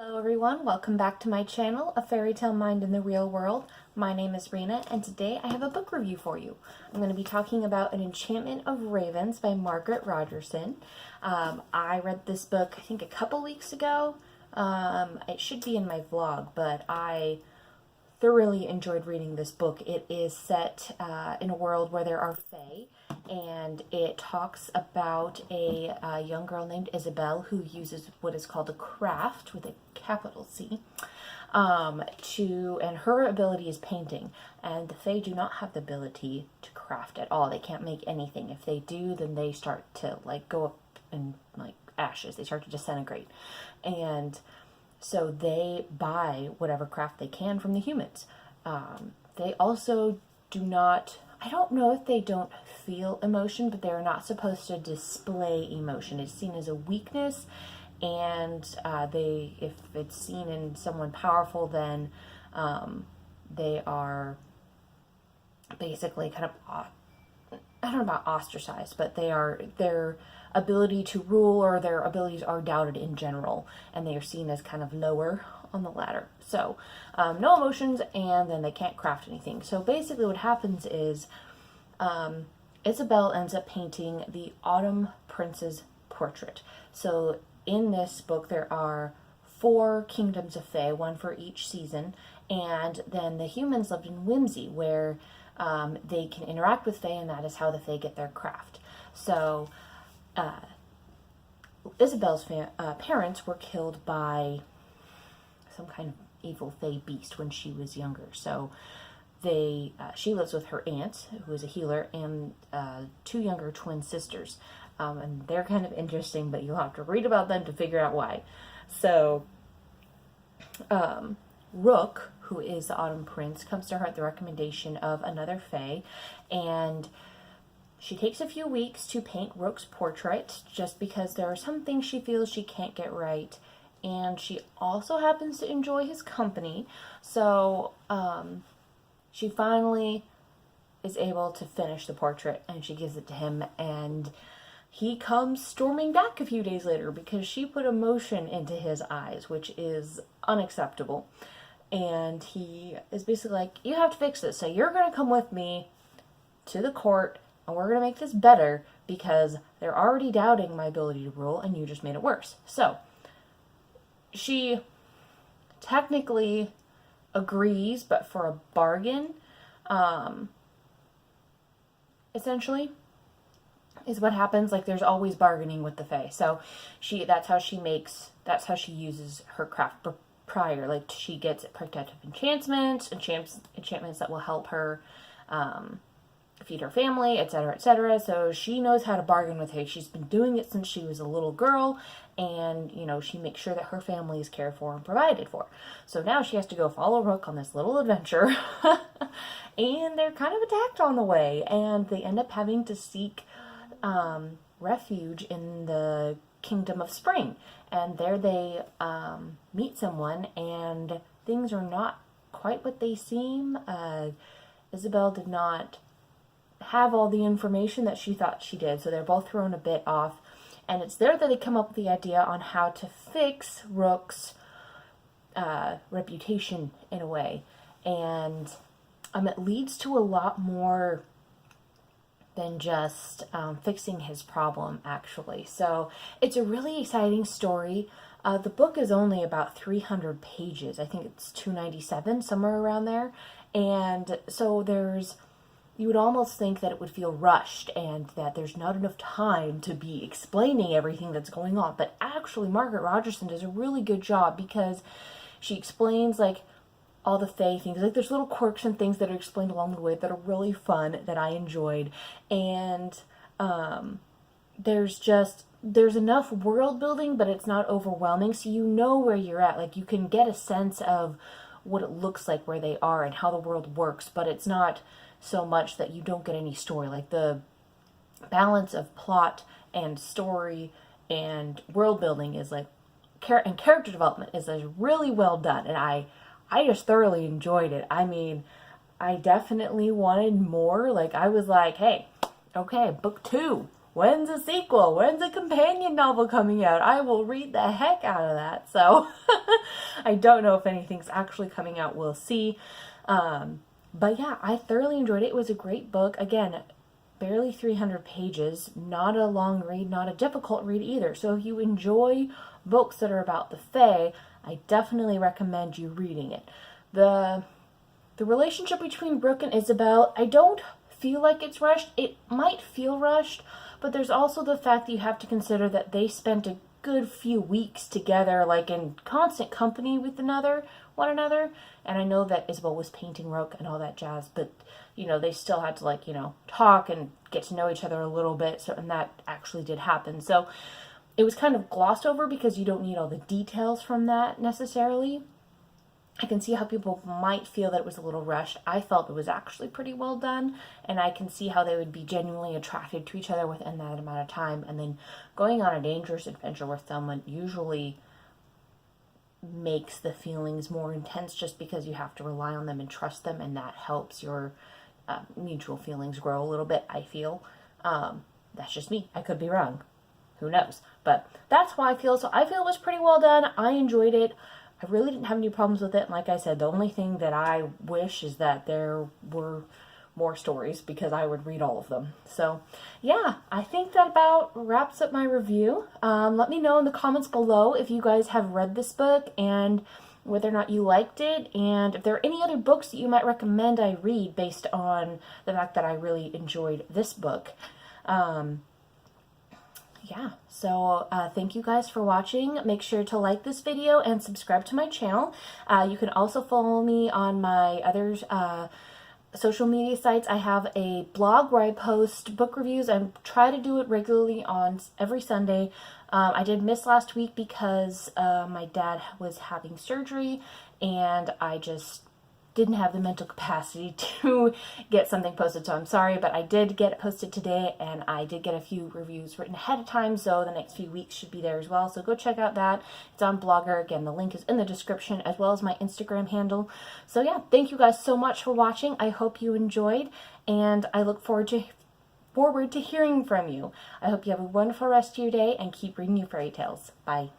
Hello everyone, welcome back to my channel, A Fairy Tale Mind in the Real World. My name is Rena and today I have a book review for you. I'm going to be talking about An Enchantment of Ravens by Margaret Rogerson. I read this book I think a couple weeks ago. It should be in my vlog, but I thoroughly enjoyed reading this book. It is set in a world where there are fae, and it talks about a young girl named Isabel who uses what is called a craft with a capital C, and her ability is painting, and the fae do not have the ability to craft at all. They can't make anything. If they do, then they start to go up in ashes. They start to disintegrate, and so they buy whatever craft they can from the humans. They also do not, I don't know if they don't feel emotion, but they're not supposed to display emotion. It's seen as a weakness, and if it's seen in someone powerful, then they are basically kind of, I don't know about ostracized, but their ability to rule or their abilities are doubted in general, and they are seen as kind of lower on the ladder. So no emotions, and then they can't craft anything. So basically what happens is Isabel ends up painting the Autumn Prince's portrait. So in this book there are 4 kingdoms of fae, one for each season, and then the humans lived in Whimsy, where they can interact with fae, and that is how the fae get their craft. So Isabel's parents were killed by some kind of evil fae beast when she was younger. So she lives with her aunt, who is a healer, and 2 younger twin sisters. And they're kind of interesting, but you'll have to read about them to figure out why. So Rook, who is the Autumn Prince, comes to her at the recommendation of another fae, and she takes a few weeks to paint Rook's portrait just because there are some things she feels she can't get right, and she also happens to enjoy his company. So she finally is able to finish the portrait, and she gives it to him, and he comes storming back a few days later because she put emotion into his eyes, which is unacceptable. And he is basically like, you have to fix this, so you're going to come with me to the court, and we're going to make this better because they're already doubting my ability to rule, and you just made it worse. So she technically agrees, but for a bargain, essentially, is what happens. There's always bargaining with the fae. So that's how she uses her craft prior. She gets protective enchantments that will help her feed her family, etc., etc. So she knows how to bargain with fae. She's been doing it since she was a little girl, and she makes sure that her family is cared for and provided for. So now she has to go follow Rook on this little adventure, and they're kind of attacked on the way, and they end up having to seek refuge in the Kingdom of Spring. And there they meet someone, and things are not quite what they seem. Isabel did not have all the information that she thought she did, so they're both thrown a bit off. And it's there that they come up with the idea on how to fix Rook's reputation in a way. And it leads to a lot more than just fixing his problem, actually. So it's a really exciting story. The book is only about 300 pages. I think it's 297, somewhere around there. And so you would almost think that it would feel rushed and that there's not enough time to be explaining everything that's going on. But actually, Margaret Rogerson does a really good job because she explains all the fae things. There's little quirks and things that are explained along the way that are really fun, that I enjoyed. And there's enough world building, but it's not overwhelming, so you know where you're at. You can get a sense of what it looks like where they are and how the world works, but it's not so much that you don't get any story. The balance of plot and story and world building is and character development is really well done, and I just thoroughly enjoyed it. I mean, I definitely wanted more. I was like, hey, okay, book 2. When's a sequel? When's a companion novel coming out? I will read the heck out of that. So I don't know if anything's actually coming out. We'll see. But yeah, I thoroughly enjoyed it. It was a great book. Again, barely 300 pages, not a long read, not a difficult read either. So if you enjoy books that are about the Fae, I definitely recommend you reading it. The relationship between Brooke and Isabel, I don't feel like it's rushed. It might feel rushed, but there's also the fact that you have to consider that they spent a good few weeks together, like in constant company with one another. And I know that Isabel was painting Roke and all that jazz, but they still had to talk and get to know each other a little bit. So, and that actually did happen. So it was kind of glossed over because you don't need all the details from that necessarily. I can see how people might feel that it was a little rushed. I felt it was actually pretty well done, and I can see how they would be genuinely attracted to each other within that amount of time. And then going on a dangerous adventure with someone usually makes the feelings more intense just because you have to rely on them and trust them, and that helps your mutual feelings grow a little bit, I feel. That's just me. I could be wrong. Who knows? But that's how I feel. So I feel it was pretty well done. I enjoyed it. I really didn't have any problems with it. And like I said, the only thing that I wish is that there were more stories because I would read all of them. So yeah, I think that about wraps up my review. Let me know in the comments below if you guys have read this book and whether or not you liked it, and if there are any other books that you might recommend I read based on the fact that I really enjoyed this book. Yeah, so thank you guys for watching. Make sure to like this video and subscribe to my channel. You can also follow me on my other social media sites. I have a blog where I post book reviews. I try to do it regularly on every Sunday. I did miss last week because my dad was having surgery and I just didn't have the mental capacity to get something posted, so I'm sorry, but I did get it posted today, and I did get a few reviews written ahead of time, so the next few weeks should be there as well, so go check out that. It's on Blogger. Again, the link is in the description, as well as my Instagram handle. So yeah, thank you guys so much for watching. I hope you enjoyed, and I look forward to hearing from you. I hope you have a wonderful rest of your day, and keep reading your fairy tales. Bye.